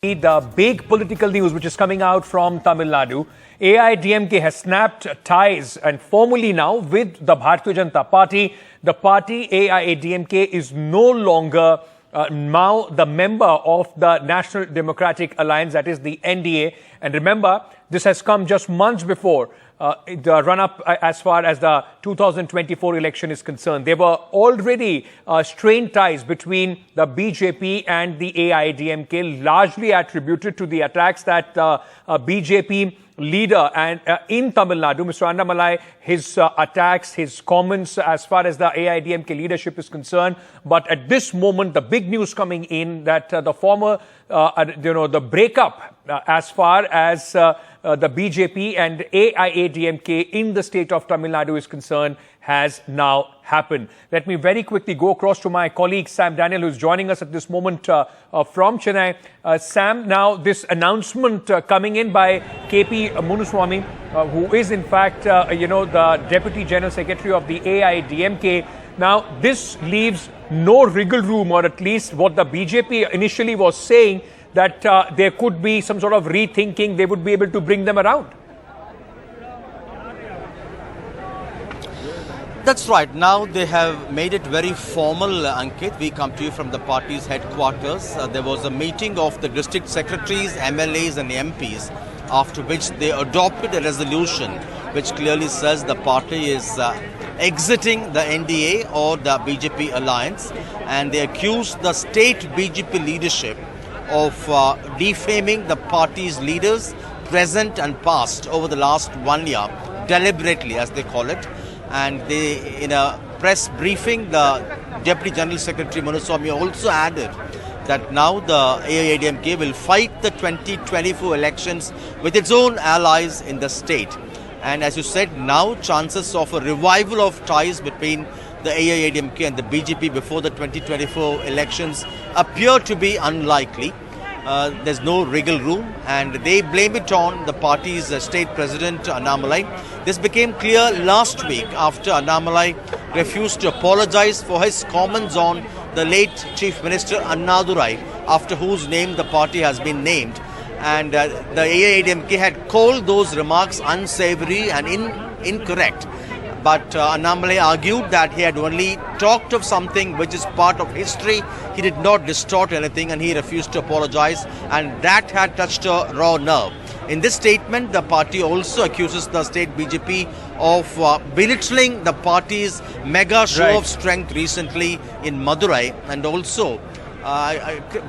The big political news which is coming out from Tamil Nadu, AIADMK has snapped ties and formally now with the Bharatiya Janata Party. The party AIADMK is no longer now the member of the National Democratic Alliance, that is the NDA. And remember, this has come just months before the run-up as far as the 2024 election is concerned. There were already strained ties between the BJP and the AIADMK, largely attributed to the attacks that BJP leader and in Tamil Nadu, Mr. Annamalai, his attacks, his comments as far as the AIADMK leadership is concerned. But at this moment, the big news coming in that the former, the breakup as far as the BJP and AIADMK in the state of Tamil Nadu is concerned has now happened. Let me very quickly go across to my colleague Sam Daniel, who is joining us at this moment from Chennai. Sam, now this announcement coming in by KP Munusamy, who is in fact, the Deputy General Secretary of the AIADMK. Now, this leaves no wriggle room, or at least what the BJP initially was saying, that there could be some sort of rethinking, they would be able to bring them around. That's right. Now they have made it very formal, Ankit. We come to you from the party's headquarters. There was a meeting of the district secretaries, MLAs and MPs, after which they adopted a resolution which clearly says the party is exiting the NDA or the BJP alliance, and they accused the state BJP leadership of defaming the party's leaders, present and past, over the last 1 year, deliberately, as they call it. And they, in a press briefing, the Deputy General Secretary Munusamy also added that now the AIADMK will fight the 2024 elections with its own allies in the state. And as you said, now chances of a revival of ties between the AIADMK and the BJP before the 2024 elections appear to be unlikely. There's no wriggle room, and they blame it on the party's state president, Annamalai. This became clear last week after Annamalai refused to apologize for his comments on the late Chief Minister Annadurai, after whose name the party has been named. And the AIADMK had called those remarks unsavory and incorrect. But Annamalai argued that he had only talked of something which is part of history. He did not distort anything, and he refused to apologize, and that had touched a raw nerve. In this statement, the party also accuses the state BJP of belittling the party's mega show of strength recently in Madurai, and also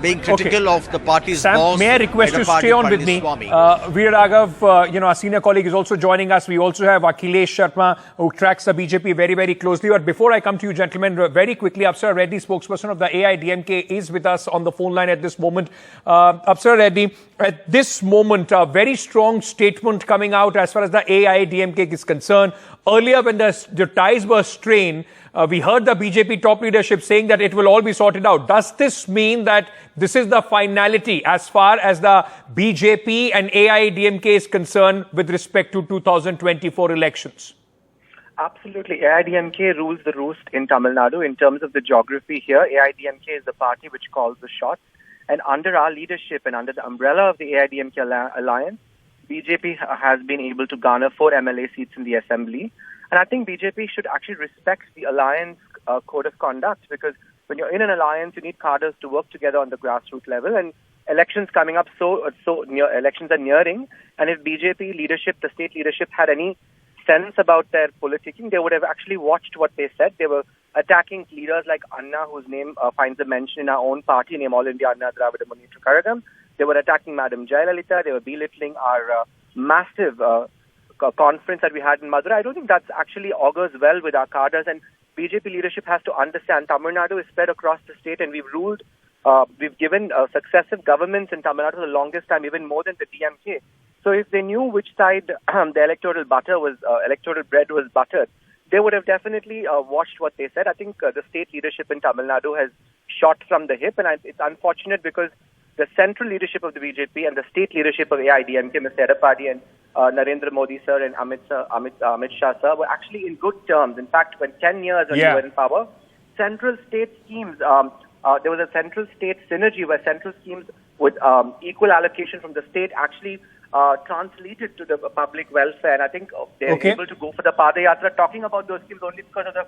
being critical of the party's Sam, boss. May I request you to stay on with me? Veer Raghav, our senior colleague, is also joining us. We also have Akhilesh Sharma, who tracks the BJP very, very closely. But before I come to you, gentlemen, very quickly, Apsara Reddy, spokesperson of the AIADMK, is with us on the phone line at this moment. Apsara Reddy, at this moment, a very strong statement coming out as far as the AIADMK is concerned. Earlier, when the ties were strained, we heard the BJP top leadership saying that it will all be sorted out. Does this mean that this is the finality as far as the BJP and AIADMK is concerned with respect to 2024 elections? Absolutely. AIADMK rules the roost in Tamil Nadu in terms of the geography here. AIADMK is the party which calls the shots. And under our leadership and under the umbrella of the AIADMK alliance, BJP has been able to garner 4 MLA seats in the assembly. And I think BJP should actually respect the alliance code of conduct, because when you're in an alliance, you need cadres to work together on the grassroots level. And elections coming up, elections are nearing. And if BJP leadership, the state leadership, had any sense about their politicking, they would have actually watched what they said. They were attacking leaders like Anna, whose name finds a mention in our own party name, All India Anna Dravida Munnetra Kazhagam. They were attacking Madam Jayalalitha. They were belittling our massive conference that we had in Madurai. I don't think that's actually augurs well with our cadres, and BJP leadership has to understand Tamil Nadu is spread across the state, and we've given successive governments in Tamil Nadu for the longest time, even more than the DMK. So if they knew which side the electoral bread was buttered, they would have definitely watched what they said. I think the state leadership in Tamil Nadu has shot from the hip, and it's unfortunate because the central leadership of the BJP and the state leadership of AIADMK, Mr. Edappadi and Narendra Modi sir and Amit Shah sir, were actually in good terms. In fact, when 10 years when they were in power, central state schemes, there was a central state synergy where central schemes with equal allocation from the state actually translated to the public welfare. And I think they're able to go for the Padayatra, talking about those schemes only because of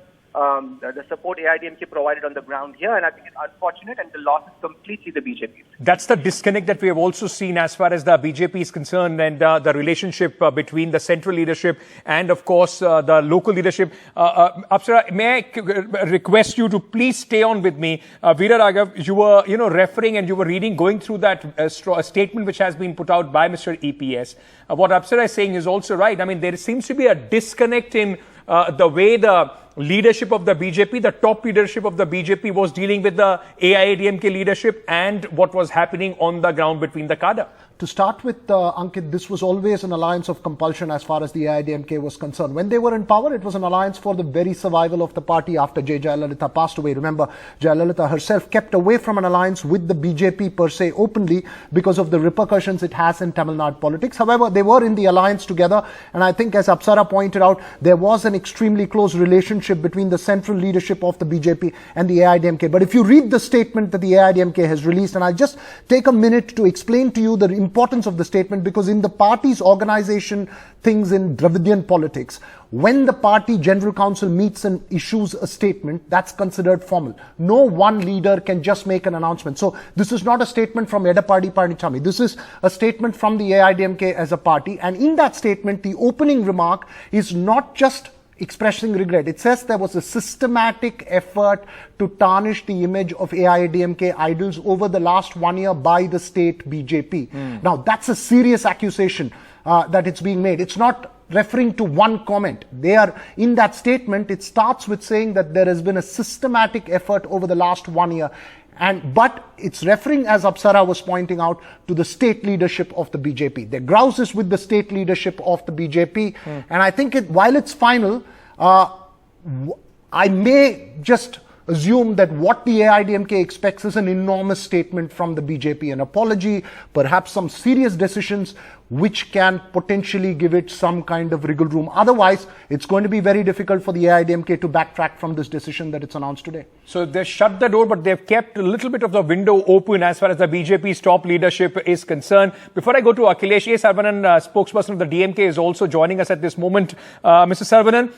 the support AIADMK provided on the ground here. And I think it's unfortunate, and the loss is completely the BJP's. That's the disconnect that we have also seen as far as the BJP is concerned, and the relationship between the central leadership and, of course, the local leadership. Apsara, may I request you to please stay on with me? Veera Raghav, you were referring and you were reading, going through that statement which has been put out by Mr. EPS. What Apsara is saying is also right. I mean, there seems to be a disconnect in the way the leadership of the BJP, the top leadership of the BJP, was dealing with the AIADMK leadership and what was happening on the ground between the cadre. To start with, Ankit, this was always an alliance of compulsion as far as the AIADMK was concerned. When they were in power, it was an alliance for the very survival of the party after J. Jayalalitha passed away. Remember, Jayalalitha herself kept away from an alliance with the BJP per se openly because of the repercussions it has in Tamil Nadu politics. However, they were in the alliance together, and I think, as Apsara pointed out, there was an extremely close relationship between the central leadership of the BJP and the AIADMK. But if you read the statement that the AIADMK has released, and I'll just take a minute to explain to you the importance of the statement, because in the party's organization things in Dravidian politics, when the party general council meets and issues a statement, that's considered formal. No one leader can just make an announcement. So this is not a statement from Edappadi Palaniswamy. This is a statement from the AIADMK as a party. And in that statement, the opening remark is not just expressing regret. It says there was a systematic effort to tarnish the image of AIADMK idols over the last 1 year by the state BJP. Now, that's a serious accusation that it's being made. It's not referring to one comment. They are in that statement. It starts with saying that there has been a systematic effort over the last 1 year. But it's referring, as Apsara was pointing out, to the state leadership of the BJP. Their grouse is with the state leadership of the BJP. And I think while it's final, I may just assume that what the AIADMK expects is an enormous statement from the BJP, an apology, perhaps some serious decisions which can potentially give it some kind of wriggle room. Otherwise, it's going to be very difficult for the AIADMK to backtrack from this decision that it's announced today. So they've shut the door, but they've kept a little bit of the window open as far as the BJP's top leadership is concerned. Before I go to Akhilesh, A. Saravanan, spokesperson of the DMK, is also joining us at this moment. Mr. Saravanan,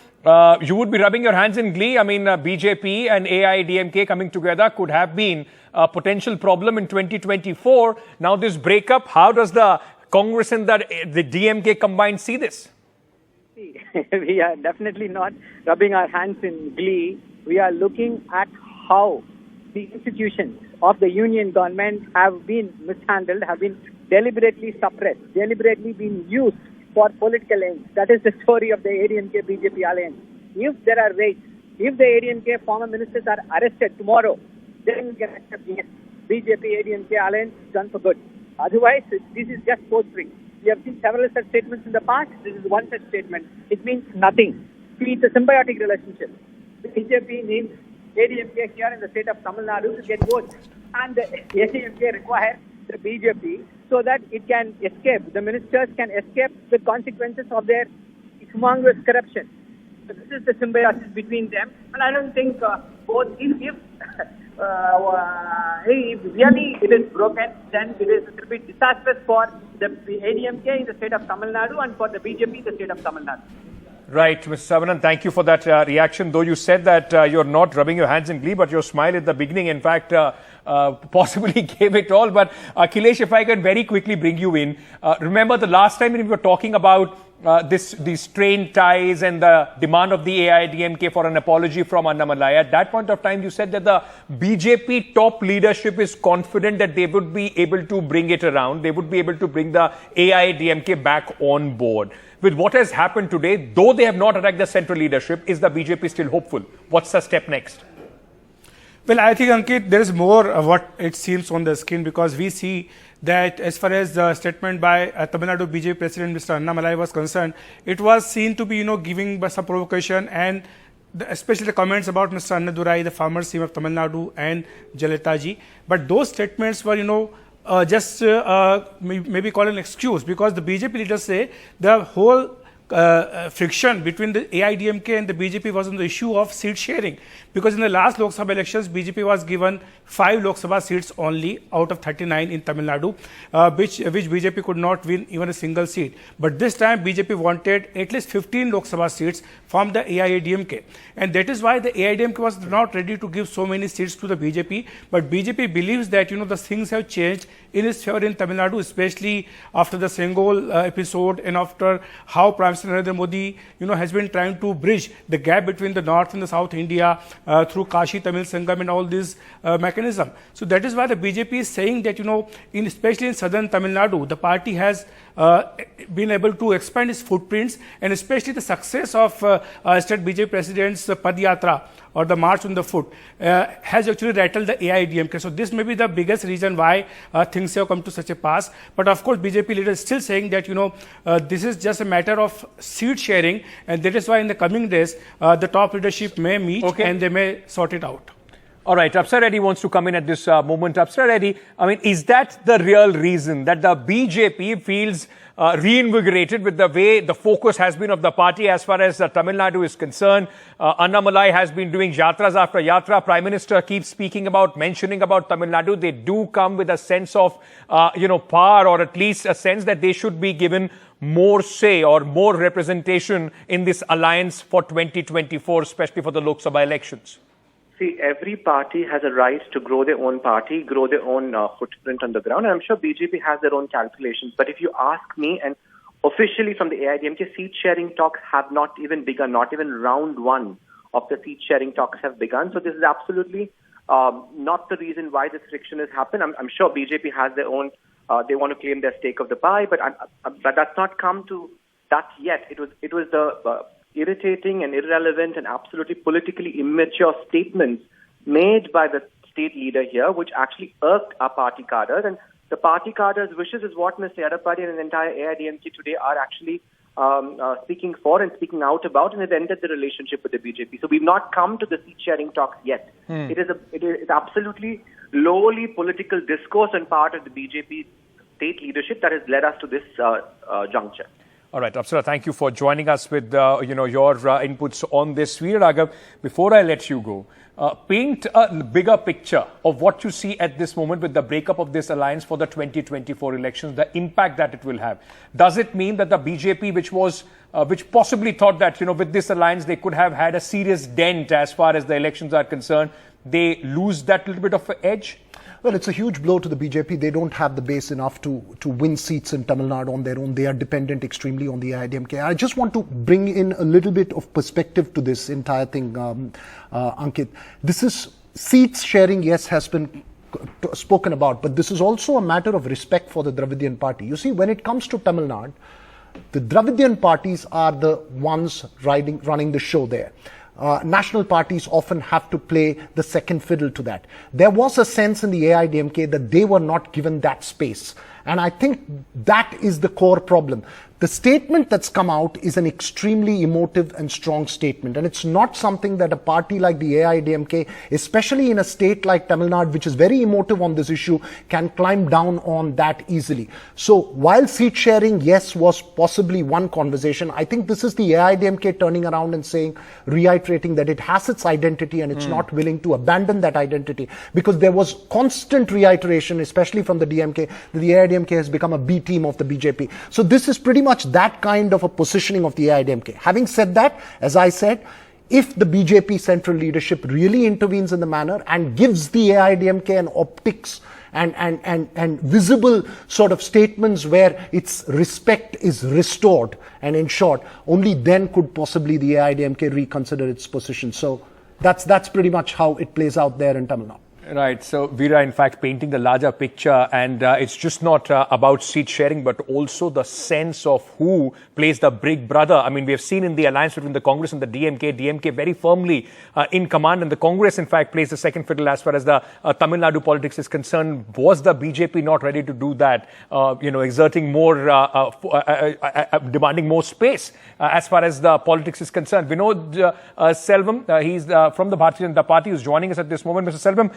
you would be rubbing your hands in glee. I mean, BJP and AIADMK coming together could have been a potential problem in 2024. Now this breakup, how does the Congress and the DMK combined see this? We are definitely not rubbing our hands in glee. We are looking at how the institutions of the union government have been mishandled, have been deliberately suppressed, deliberately been used for political ends. That is the story of the AIADMK-BJP alliance. If there are raids, if the AIADMK former ministers are arrested tomorrow, then we can accept yes, BJP-AIADMK alliance is done for good. Otherwise, this is just posturing. We have seen several such statements in the past. This is one such statement. It means nothing. See, it's a symbiotic relationship. The BJP needs AIADMK here in the state of Tamil Nadu to get votes. And the AIADMK requires the BJP so that it can escape. The ministers can escape the consequences of their humongous corruption. So this is the symbiosis between them. And I don't think both, if really it is broken, then it will be disastrous for the AIADMK in the state of Tamil Nadu and for the BJP in the state of Tamil Nadu. Right, Mr. Saravanan, thank you for that reaction. Though you said that you're not rubbing your hands in glee, but your smile at the beginning, in fact, possibly gave it all. But Akhilesh, if I can very quickly bring you in. Remember the last time when we were talking about these strained ties and the demand of the AIADMK for an apology from Annamalai. At that point of time, you said that the BJP top leadership is confident that they would be able to bring it around. They would be able to bring the AIADMK back on board. With what has happened today, though they have not attacked the central leadership, is the BJP still hopeful? What's the step next? Well, I think, Ankit, there is more of what it seems on the screen, because we see that as far as the statement by Tamil Nadu BJP President Mr. Annamalai was concerned, it was seen to be, giving some provocation, and especially the comments about Mr. Annadurai, the former CM of Tamil Nadu, and Jayalalitha ji. But those statements were, just maybe called an excuse, because the BJP leaders say the whole friction between the AIADMK and the BJP was on the issue of seat sharing, because in the last Lok Sabha elections, BJP was given 5 Lok Sabha seats only out of 39 in Tamil Nadu, which BJP could not win even a single seat. But this time BJP wanted at least 15 Lok Sabha seats from the AIADMK, and that is why the AIADMK was not ready to give so many seats to the BJP. But BJP believes that the things have changed in its favor in Tamil Nadu, especially after the Sengol episode and after how Prime Minister Narendra Modi has been trying to bridge the gap between the North and the South India through Kashi Tamil Sangam and all these mechanism. So that is why the BJP is saying that especially in southern Tamil Nadu, the party has been able to expand its footprints, and especially the success of State BJP President's Padyatra, or the March on the Foot, has actually rattled the AIADMK. So this may be the biggest reason why things have come to such a pass. But of course, BJP leaders still saying that this is just a matter of seat sharing, and that is why in the coming days the top leadership may meet and they may sort it out. All right, Apsara Reddy wants to come in at this moment. Apsara Reddy, I mean, is that the real reason that the BJP feels reinvigorated with the way the focus has been of the party as far as Tamil Nadu is concerned? Annamalai has been doing yatras after yatra. Prime Minister keeps mentioning about Tamil Nadu. They do come with a sense of, power, or at least a sense that they should be given more say or more representation in this alliance for 2024, especially for the Lok Sabha elections. See, every party has a right to grow their own party, grow their own footprint on the ground. And I'm sure BJP has their own calculations. But if you ask me, and officially from the AIADMK, seat-sharing talks have not even begun. Not even round one of the seat-sharing talks have begun. So this is absolutely not the reason why this friction has happened. I'm sure BJP has their own, they want to claim their stake of the pie, but that's not come to that yet. It was the irritating and irrelevant and absolutely politically immature statements made by the state leader here, which actually irked our party cadres. And the party cadres' wishes is what Mr. Yadapadi and the entire AIADMK today are actually speaking for and speaking out about, and it ended the relationship with the BJP. So we've not come to the seat-sharing talks yet. It is absolutely lowly political discourse on part of the BJP state leadership that has led us to this juncture. All right, Apsara, thank you for joining us with your inputs on this. Veer Raghav, before I let you go, paint a bigger picture of what you see at this moment with the breakup of this alliance for the 2024 elections, the impact that it will have. Does it mean that the BJP, which possibly thought that with this alliance they could have had a serious dent as far as the elections are concerned, they lose that little bit of an edge? Well, it's a huge blow to the BJP. They don't have the base enough to win seats in Tamil Nadu on their own. They are dependent extremely on the AIADMK. I just want to bring in a little bit of perspective to this entire thing, Ankit. This is seats sharing, yes, has been spoken about, but this is also a matter of respect for the Dravidian party. You see, when it comes to Tamil Nadu, the Dravidian parties are the ones running the show there. National parties often have to play the second fiddle to that. There was a sense in the AIADMK that they were not given that space. And I think that is the core problem. The statement that's come out is an extremely emotive and strong statement. And it's not something that a party like the AIADMK, especially in a state like Tamil Nadu, which is very emotive on this issue, can climb down on that easily. So while seat sharing, yes, was possibly one conversation, I think this is the AIADMK turning around and saying, reiterating that it has its identity and it's not willing to abandon that identity. Because there was constant reiteration, especially from the DMK, that the AIADMK has become a B team of the BJP. So this is pretty much that kind of a positioning of the AIADMK. Having said that, as I said, if the BJP central leadership really intervenes in the manner and gives the AIADMK an optics and visible sort of statements where its respect is restored and ensured, only then could possibly the AIADMK reconsider its position. So that's pretty much how it plays out there in Tamil Nadu. Right. So, Veera, in fact, painting the larger picture, and it's just not about seat sharing, but also the sense of who plays the big brother. I mean, we have seen in the alliance between the Congress and the DMK very firmly in command, and the Congress, in fact, plays the second fiddle as far as the Tamil Nadu politics is concerned. Was the BJP not ready to do that, exerting more, demanding more space as far as the politics is concerned? Vinod Selvam, he's from the Bharatiya Janata Party, who's joining us at this moment. Mr. Selvam,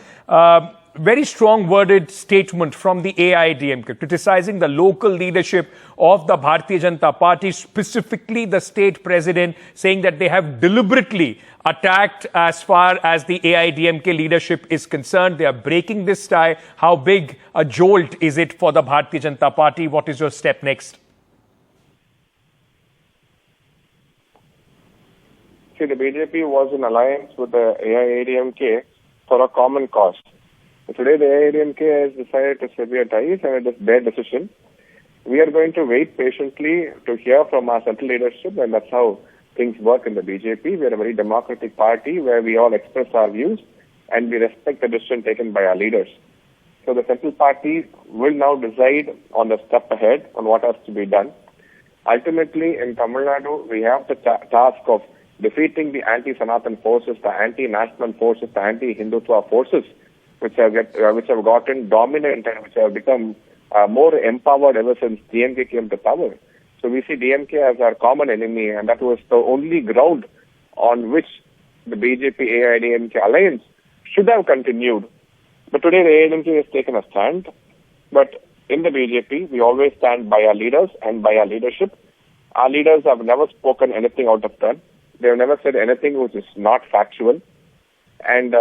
very strong worded statement from the AIADMK criticizing the local leadership of the Bharatiya Janata Party, specifically the state president, saying that they have deliberately attacked as far as the AIADMK leadership is concerned. They are breaking this tie. How big a jolt is it for the Bharatiya Janata Party? What is your step next? See, the BJP was in alliance with the AIADMK for a common cause. Today, the AIADMK has decided to sever ties, and it is their decision. We are going to wait patiently to hear from our central leadership, and that's how things work in the BJP. We are a very democratic party where we all express our views, and we respect the decision taken by our leaders. So the central party will now decide on the step ahead on what has to be done. Ultimately, in Tamil Nadu, we have the task of defeating the anti-Sanatan forces, the anti-national forces, the anti-Hindutva forces, which have gotten dominant and which have become more empowered ever since DMK came to power. So we see DMK as our common enemy, and that was the only ground on which the BJP-AIADMK alliance should have continued. But today the AIADMK has taken a stand. But in the BJP, we always stand by our leaders and by our leadership. Our leaders have never spoken anything out of turn. They have never said anything which is not factual. And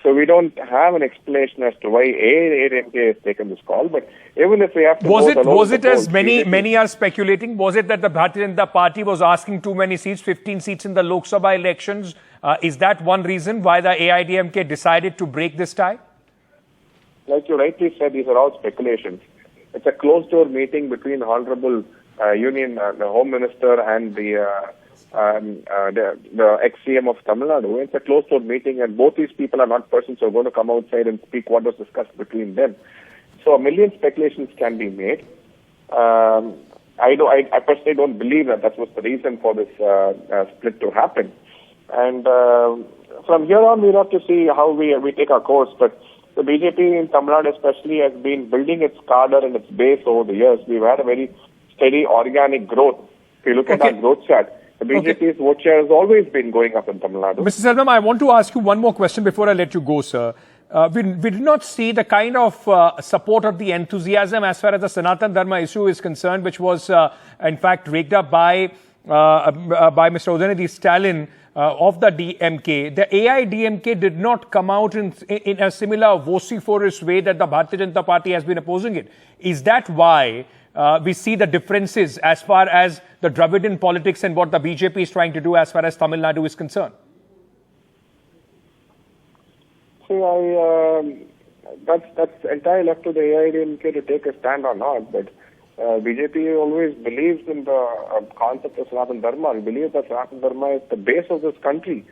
so we don't have an explanation as to why AIADMK has taken this call. But even if we have to was it as many are speculating? Was it that the Bharatiya Janata Party was asking too many seats, 15 seats in the Lok Sabha elections? Is that one reason why the AIADMK decided to break this tie? Like you rightly said, these are all speculations. It's a closed-door meeting between the Honorable the Home Minister and the ex-CM of Tamil Nadu. It's a closed-door meeting, and both these people are not persons who are going to come outside and speak what was discussed between them. So a million speculations can be made. I personally don't believe that was the reason for this split to happen. And from here on, we'll have to see how we take our course. But the BJP in Tamil Nadu especially has been building its cadre and its base over the years. We've had a very steady organic growth. If you look at our growth chart, the BJP's vote share has always been going up in Tamil Nadu. Mr. Selvam, I want to ask you one more question before I let you go, sir. We did not see the kind of support or the enthusiasm as far as the Sanatan Dharma issue is concerned, which was in fact raked up by Mr. Udayanidhi Stalin of the DMK. The AIADMK did not come out in a similar vociferous way that the Bharatiya Janata Party has been opposing it. Is that why we see the differences as far as the Dravidian politics and what the BJP is trying to do as far as Tamil Nadu is concerned? See, that's entirely left to the AIADMK to take a stand or not. But BJP always believes in the concept of Sanatan Dharma. We believe that Sanatan Dharma is the base of this country.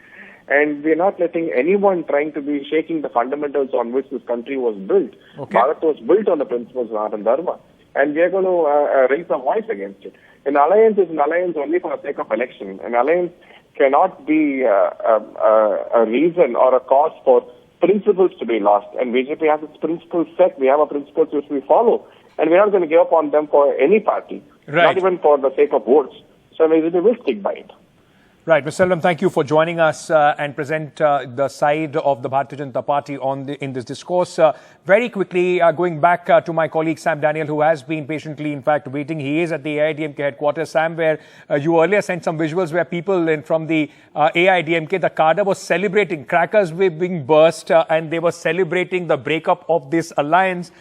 And we're not letting anyone trying to be shaking the fundamentals on which this country was built. Okay. Bharat was built on the principles of Sanatan Dharma. And we are going to raise our voice against it. An alliance is an alliance only for the sake of election. An alliance cannot be a reason or a cause for principles to be lost. And BJP has its principles set. We have our principles which we follow. And we're not going to give up on them for any party, not even for the sake of votes. So BJP will stick by it. Right. Mr. Selvam, thank you for joining us and present the side of the Bharatiya Janata Party in this discourse. Very quickly, going back to my colleague Sam Daniel, who has been patiently, in fact, waiting. He is at the AIADMK headquarters. Sam, where you earlier sent some visuals where people from the AIADMK, the cadre, was celebrating. Crackers were being burst and they were celebrating the breakup of this alliance.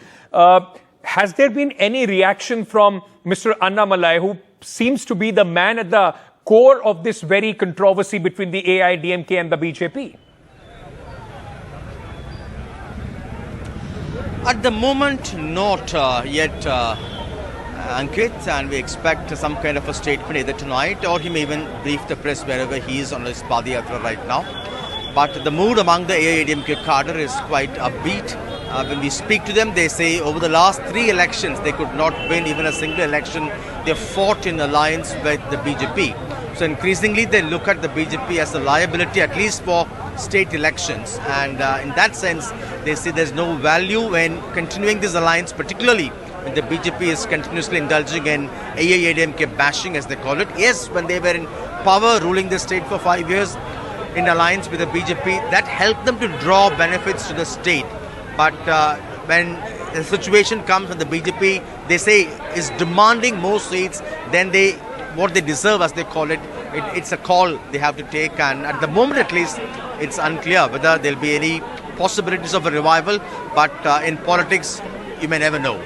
Has there been any reaction from Mr. Annamalai, who seems to be the man at the core of this very controversy between the AIADMK and the BJP? At the moment, not yet, Ankit, and we expect some kind of a statement either tonight or he may even brief the press wherever he is on his Padayatra right now. But the mood among the AIADMK cadre is quite upbeat. When we speak to them, they say over the last 3 elections, they could not win even a single election. They fought in alliance with the BJP. So increasingly, they look at the BJP as a liability, at least for state elections. And in that sense, they see there's no value in continuing this alliance, particularly when the BJP is continuously indulging in AIADMK bashing, as they call it. Yes, when they were in power, ruling the state for 5 years, in alliance with the BJP, that helped them to draw benefits to the state. But when the situation comes when the BJP, they say, is demanding more seats than what they deserve, as they call it, it's a call they have to take. And at the moment, at least, it's unclear whether there'll be any possibilities of a revival. But in politics, you may never know.